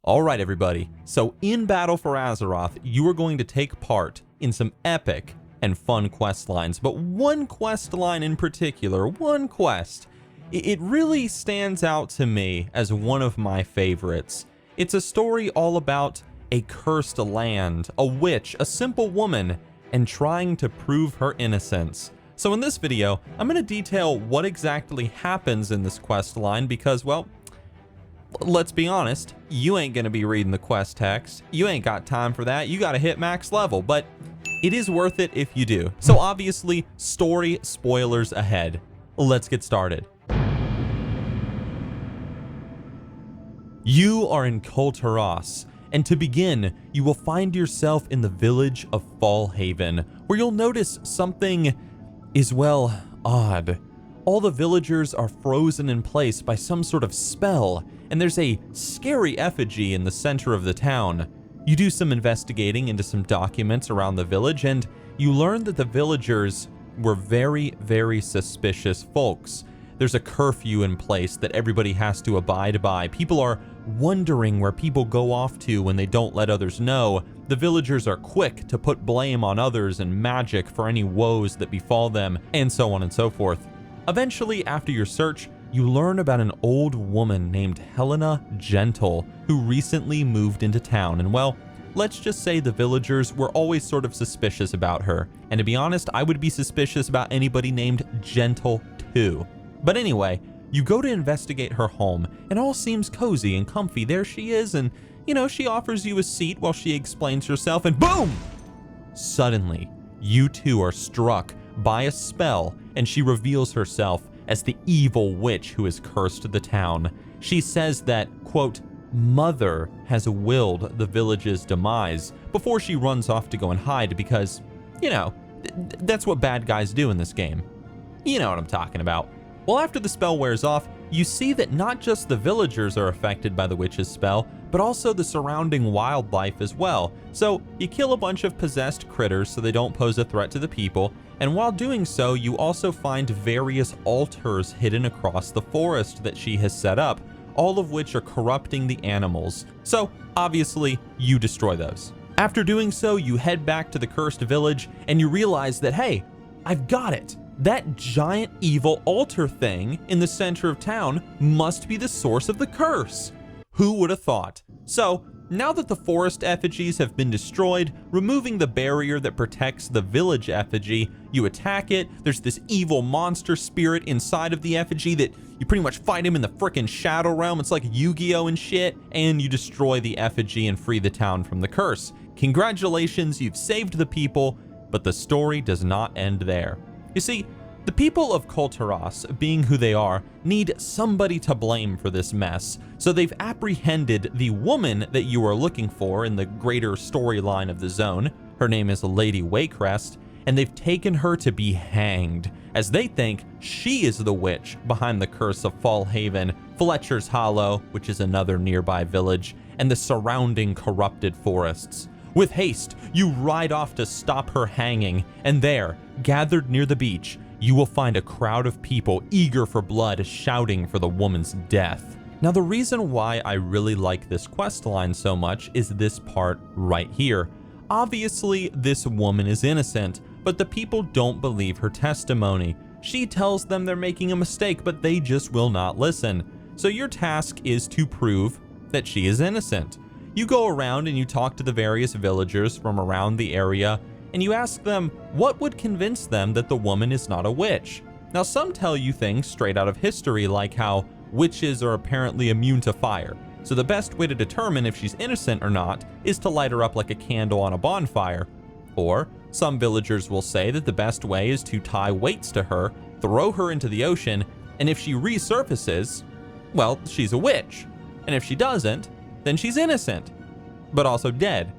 Alright everybody, so in Battle for Azeroth, you are going to take part in some epic and fun quest lines, but one quest line in particular, one quest, it really stands out to me as one of my favorites. It's a story all about a cursed land, a witch, a simple woman, and trying to prove her innocence. So in this video, I'm going to detail what exactly happens in this quest line because, well, let's be honest, you ain't gonna be reading the quest text. You ain't got time for that. You gotta hit max level, but it is worth it if you do. So obviously, story spoilers ahead. Let's get started. You are in Kulturas, and to begin, you will find yourself in the village of Fallhaven, where you'll notice something is, well, odd. All the villagers are frozen in place by some sort of spell, and there's a scary effigy in the center of the town. You do some investigating into some documents around the village, and you learn that the villagers were very, very suspicious folks. There's a curfew in place that everybody has to abide by. People are wondering where people go off to when they don't let others know. The villagers are quick to put blame on others and magic for any woes that befall them, and so on and so forth. Eventually, after your search, you learn about an old woman named Helena Gentle, who recently moved into town, and well, let's just say the villagers were always sort of suspicious about her, and to be honest, I would be suspicious about anybody named Gentle too. But anyway, you go to investigate her home, and all seems cozy and comfy. There she is, and you know, she offers you a seat while she explains herself, and boom! Suddenly, you two are struck by a spell, and she reveals herself as the evil witch who has cursed the town. She says that, quote, Mother has willed the village's demise before she runs off to go and hide because, you know, that's what bad guys do in this game. You know what I'm talking about. Well, after the spell wears off, you see that not just the villagers are affected by the witch's spell, but also the surrounding wildlife as well. So you kill a bunch of possessed critters so they don't pose a threat to the people, and while doing so, you also find various altars hidden across the forest that she has set up, all of which are corrupting the animals. So obviously, you destroy those. After doing so, you head back to the cursed village, and you realize that, hey, I've got it. That giant evil altar thing in the center of town must be the source of the curse. Who would have thought? So, now that the forest effigies have been destroyed, removing the barrier that protects the village effigy, you attack it. There's this evil monster spirit inside of the effigy that you pretty much fight him in the frickin' Shadow Realm. It's like Yu-Gi-Oh and shit. And you destroy the effigy and free the town from the curse. Congratulations, you've saved the people, but the story does not end there. You see, the people of Kulturas, being who they are, need somebody to blame for this mess, so they've apprehended the woman that you are looking for in the greater storyline of the zone. Her name is Lady Waycrest, and they've taken her to be hanged, as they think she is the witch behind the curse of Fallhaven, Fletcher's Hollow, which is another nearby village, and the surrounding corrupted forests. With haste, you ride off to stop her hanging, and there, gathered near the beach, you will find a crowd of people eager for blood shouting for the woman's death. Now, the reason why I really like this quest line so much is this part right here. Obviously, this woman is innocent, but the people don't believe her testimony. She tells them they're making a mistake, but they just will not listen. So your task is to prove that she is innocent. You go around and you talk to the various villagers from around the area, and you ask them what would convince them that the woman is not a witch. Now, some tell you things straight out of history, like how witches are apparently immune to fire. So the best way to determine if she's innocent or not is to light her up like a candle on a bonfire. Or some villagers will say that the best way is to tie weights to her, throw her into the ocean, and if she resurfaces, well, she's a witch. And if she doesn't, then she's innocent, but also dead.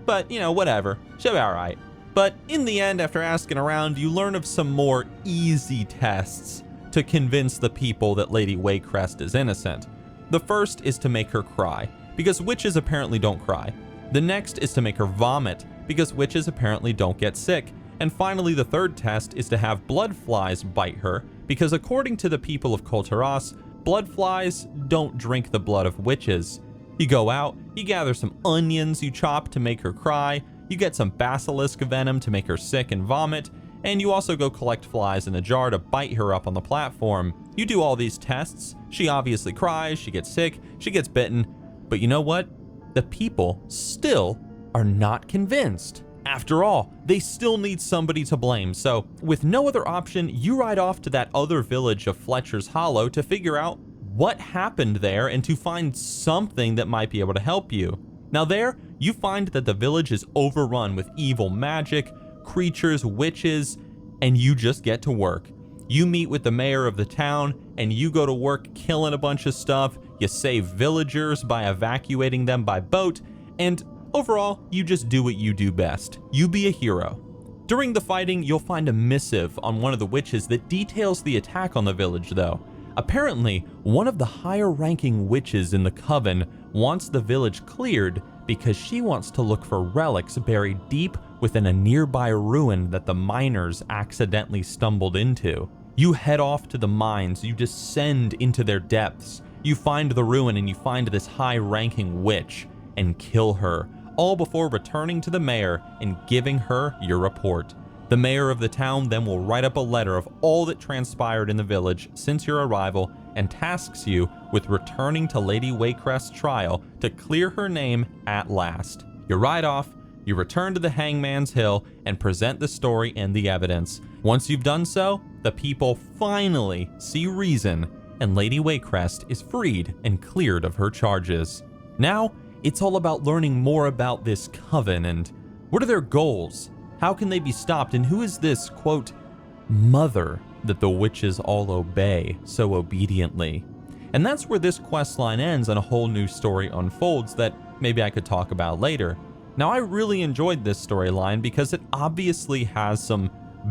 But, you know, whatever, she'll be alright. But in the end, after asking around, you learn of some more easy tests to convince the people that Lady Waycrest is innocent. The first is to make her cry, because witches apparently don't cry. The next is to make her vomit, because witches apparently don't get sick. And finally, the third test is to have blood flies bite her, because according to the people of Kulturas, blood flies don't drink the blood of witches. You go out, you gather some onions you chop to make her cry, you get some basilisk venom to make her sick and vomit, and you also go collect flies in a jar to bite her up on the platform. You do all these tests, she obviously cries, she gets sick, she gets bitten, but you know what? The people still are not convinced. After all, they still need somebody to blame, so with no other option, you ride off to that other village of Fletcher's Hollow to figure out what happened there and to find something that might be able to help you. Now there, you find that the village is overrun with evil magic, creatures, witches, and you just get to work. You meet with the mayor of the town, and you go to work killing a bunch of stuff, you save villagers by evacuating them by boat, and overall, you just do what you do best. You be a hero. During the fighting, you'll find a missive on one of the witches that details the attack on the village though. Apparently, one of the higher ranking witches in the coven wants the village cleared because she wants to look for relics buried deep within a nearby ruin that the miners accidentally stumbled into. You head off to the mines, you descend into their depths, you find the ruin and you find this high-ranking witch and kill her, all before returning to the mayor and giving her your report. The mayor of the town then will write up a letter of all that transpired in the village since your arrival and tasks you with returning to Lady Waycrest's trial to clear her name at last. You ride off, you return to the Hangman's Hill and present the story and the evidence. Once you've done so, the people finally see reason and Lady Waycrest is freed and cleared of her charges. Now, it's all about learning more about this coven and what are their goals? How can they be stopped? And who is this, quote, mother that the witches all obey so obediently? And that's where this questline ends and a whole new story unfolds that maybe I could talk about later. Now, I really enjoyed this storyline because it obviously has some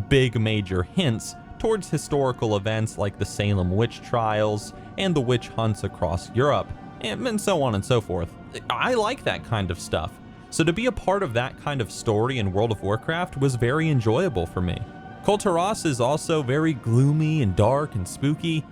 big major hints towards historical events like the Salem witch trials and the witch hunts across Europe, and so on and so forth. I like that kind of stuff. So to be a part of that kind of story in World of Warcraft was very enjoyable for me. Kul Tiras is also very gloomy and dark and spooky,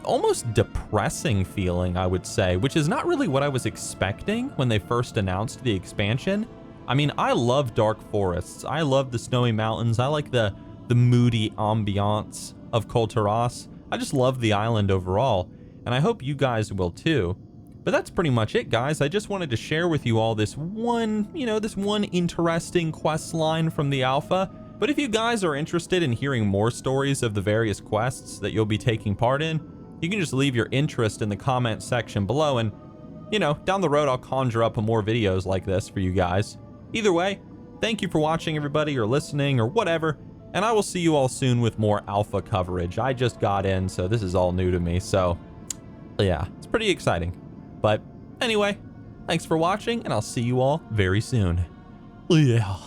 almost depressing feeling, I would say, which is not really what I was expecting when they first announced the expansion. I mean, I love dark forests, I love the snowy mountains, I like the moody ambiance of Kul Tiras. I just love the island overall, and I hope you guys will too. But that's pretty much it, guys. I just wanted to share with you all this one interesting quest line from the alpha. But if you guys are interested in hearing more stories of the various quests that you'll be taking part in, you can just leave your interest in the comment section below and, down the road I'll conjure up more videos like this for you guys. Either way, thank you for watching, everybody, or listening, or whatever, and I will see you all soon with more alpha coverage. I just got in, so this is all new to me, so yeah, it's pretty exciting. But anyway, thanks for watching, and I'll see you all very soon. Yeah.